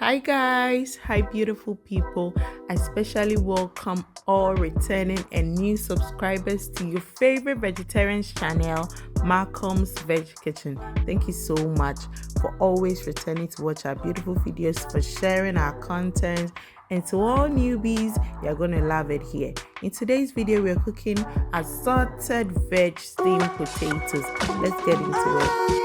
Hi guys, hi beautiful people. I especially welcome all returning and new subscribers to your favorite vegetarian channel, Macom's Veg Kitchen. Thank you so much for always returning to watch our beautiful videos, for sharing our content, and to all newbies, you're gonna love it here. In today's video, we're cooking assorted veg steamed potatoes. Let's get into it.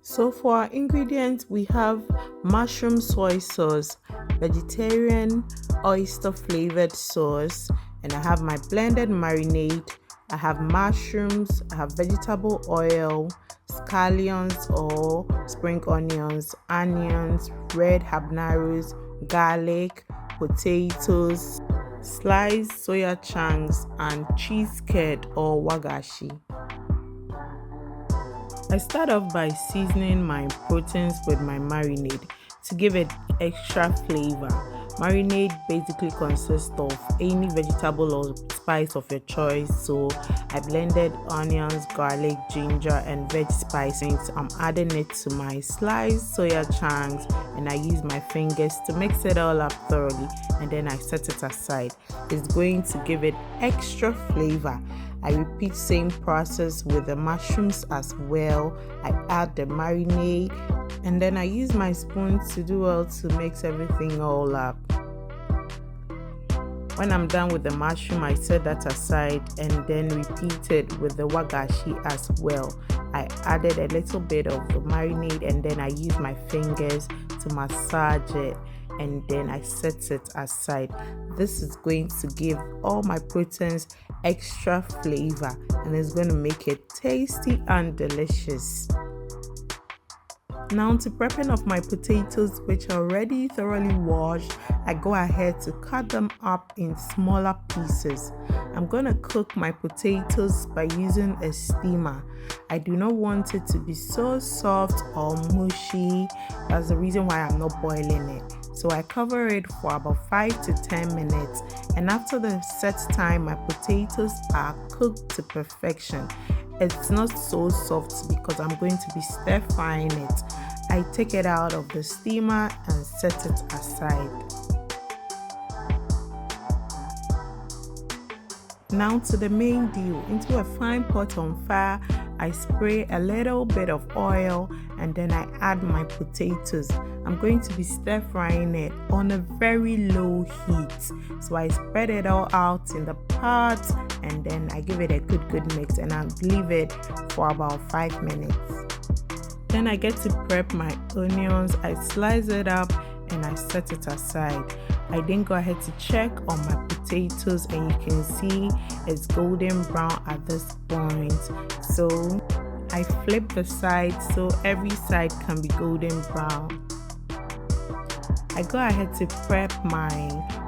So for our ingredients, we have mushroom soy sauce, vegetarian oyster flavored sauce, and I have my blended marinade. I have mushrooms, I have vegetable oil, scallions or spring onions, red habaneros, garlic, potatoes, sliced soya chunks, and cheese curd or wagashi. I start off by seasoning my proteins with my marinade to give it extra flavor. Marinade basically consists of any vegetable or spice of your choice. So I blended onions, garlic, ginger, and veg spices. I'm adding it to my sliced soya chunks and I use my fingers to mix it all up thoroughly, and then I set it aside. It's going to give it extra flavor. I repeat same process with the mushrooms as well. I add the marinade and then I use my spoon to do all to mix everything all up. When I'm done with the mushroom, I set that aside and then repeat it with the wagashi as well. I added a little bit of the marinade and then I use my fingers to massage it, and then I set it aside. This is going to give all my proteins extra flavor and it's going to make it tasty and delicious. Now to prepping of my potatoes, which are already thoroughly washed, I go ahead to cut them up in smaller pieces. I'm going to cook my potatoes by using a steamer. I do not want it to be so soft or mushy. That's the reason why I'm not boiling it. So I cover it for about 5 to 10 minutes, and after the set time, my potatoes are cooked to perfection. It's not so soft because I'm going to be stir frying it. I take it out of the steamer and set it aside. Now to the main deal. Into a fine pot on fire, I spray a little bit of oil and then I add my potatoes. I'm going to be stir frying it on a very low heat. So I spread it all out in the pot and then I give it a good mix and I leave it for about 5 minutes. Then I get to prep my onions. I slice it up and I set it aside. I then go ahead to check on my potatoes and you can see it's golden brown at this point. So I flip the side so every side can be golden brown. I go ahead to prep my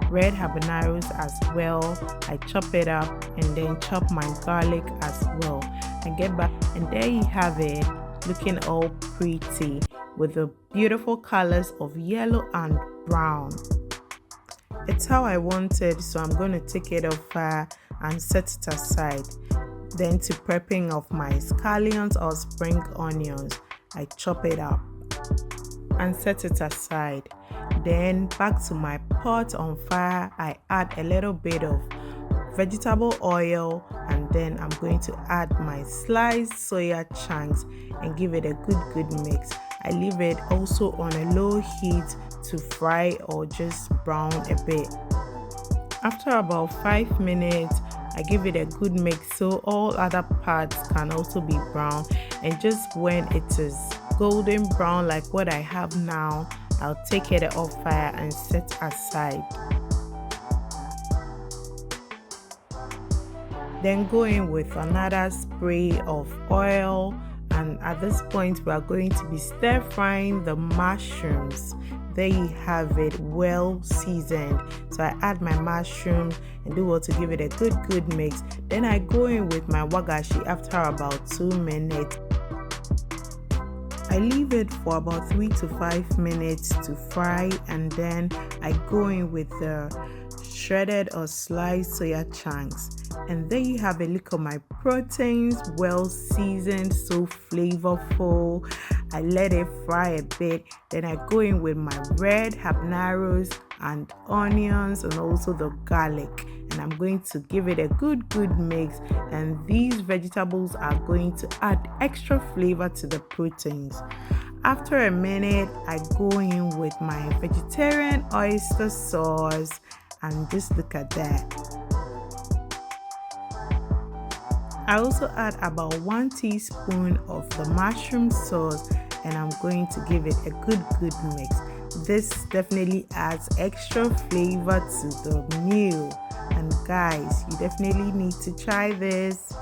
red habaneros as well. I chop it up and then chop my garlic as well. I get back and there you have it, looking all pretty with the beautiful colors of yellow and brown. It's how I want it, so I'm going to take it off fire and set it aside. Then to prepping of my scallions or spring onions, I chop it up and set it aside. Then back to my pot on fire, I add a little bit of vegetable oil and then I'm going to add my sliced soya chunks and give it a good mix. I leave it also on a low heat to fry or just brown a bit. After about 5 minutes, I give it a good mix so all other parts can also be brown, and just when it is golden brown like what I have now, I'll take it off fire and set aside. Then go in with another spray of oil, and at this point we are going to be stir frying the mushrooms. there you have it, well seasoned. So I add my mushrooms and do well to give it a good mix. Then I go in with my wagashi after about 2 minutes. I leave it for about 3 to 5 minutes to fry, and then I go in with the shredded or sliced soya chunks. And there you have a look at my proteins, well seasoned, so flavorful. I let it fry a bit, then I go in with my red habaneros and onions and also the garlic, and I'm going to give it a good mix. And these vegetables are going to add extra flavor to the proteins. After a minute, I go in with my vegetarian oyster sauce, and just look at that. I also add about 1 teaspoon of the mushroom sauce, and I'm going to give it a good mix. This definitely adds extra flavor to the meal, and guys, you definitely need to try this.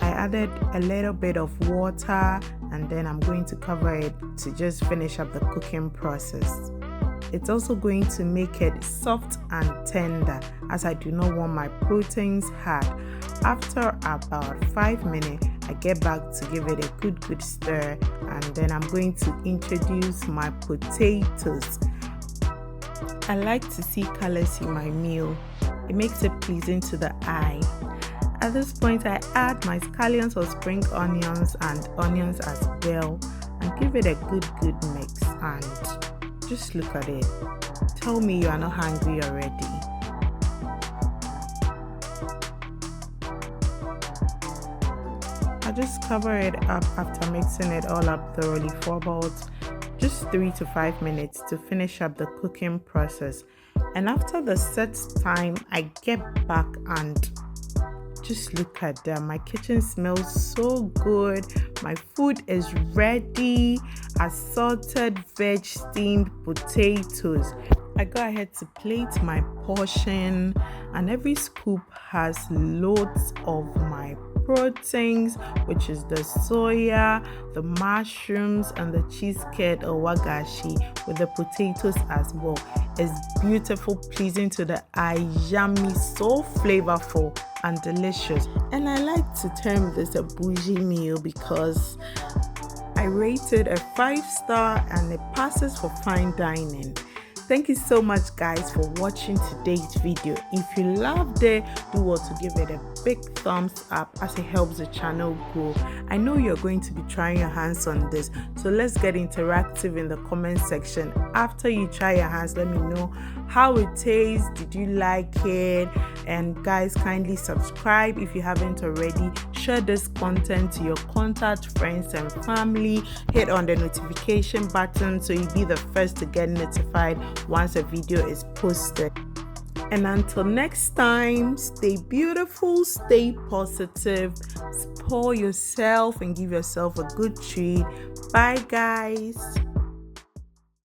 I added a little bit of water, and then I'm going to cover it to just finish up the cooking process. It's also going to make it soft and tender, as I do not want my proteins hard. After about 5 minutes, I get back to give it a good stir, and then I'm going to introduce my potatoes. I like to see colors in my meal. It makes it pleasing to the eye. At this point, I add my scallions or spring onions and onions as well, and give it a good mix. And just look at it. Tell me you are not hungry already. I just cover it up after mixing it all up thoroughly for about just 3 to 5 minutes to finish up the cooking process. And after the set time, I get back and just look at that. My kitchen smells so good. My food is ready. Assorted veg steamed potatoes. I go ahead to plate my portion, and every scoop has loads of my proteins, which is the soya, the mushrooms, and the cheese curd or wagashi with the potatoes as well. It's beautiful, pleasing to the eye, yummy, so flavorful and delicious. And I like to term this a bougie meal because I rated a 5-star and it passes for fine dining. Thank you so much guys for watching today's video. If you loved it, do well to give it a big thumbs up as it helps the channel grow. I know you're going to be trying your hands on this, so let's get interactive in the comment section. After you try your hands, let me know how it tastes. Did you like it? And guys, kindly subscribe if you haven't already. Share this content to your contact, friends and family. Hit on the notification button so you'll be the first to get notified once a video is posted. And until next time, stay beautiful, stay positive, spoil yourself and give yourself a good treat. Bye guys.